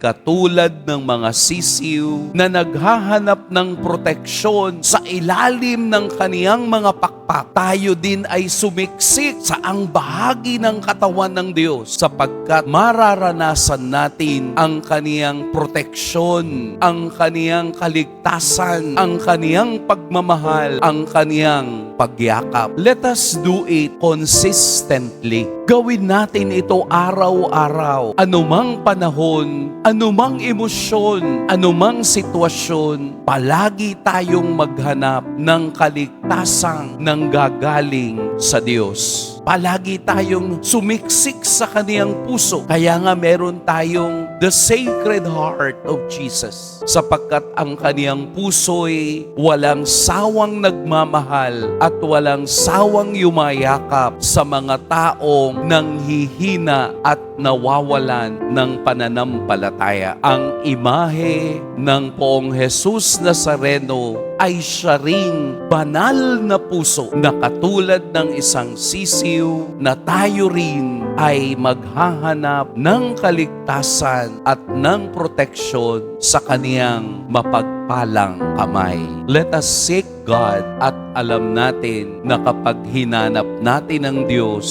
Katulad ng mga sisiw na naghahanap ng proteksyon sa ilalim ng kaniyang mga pakpak, tayo din ay sumiksik sa ang bahagi ng katawan ng Diyos sapagkat mararanasan natin ang kaniyang proteksyon, ang kaniyang kaligtasan, ang kaniyang pagmamahal, ang kaniyang pagyakap. Let us do it consistently. Gawin natin ito araw-araw, anumang panahon, anumang emosyon, anumang sitwasyon, palagi tayong maghanap ng kaligtasang nanggagaling sa Diyos. Palagi tayong sumiksik sa kaniyang puso. Kaya nga meron tayong the Sacred Heart of Jesus. Sapagkat ang kaniyang puso'y walang sawang nagmamahal at walang sawang yumayakap sa mga taong nanghihina at nawawalan ng pananampalataya. Ang imahe ng Poong Jesus Nazareno ay siya ring banal na puso na katulad ng isang sisiw na tayo rin ay maghahanap ng kaligtasan at ng proteksyon sa kaniyang mapagpalang kamay. Let us seek God at alam natin na kapag hinanap natin ang Diyos,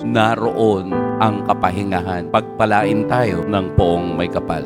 naroon ang kapahingahan. Pagpalain tayo ng Poong May Kapal.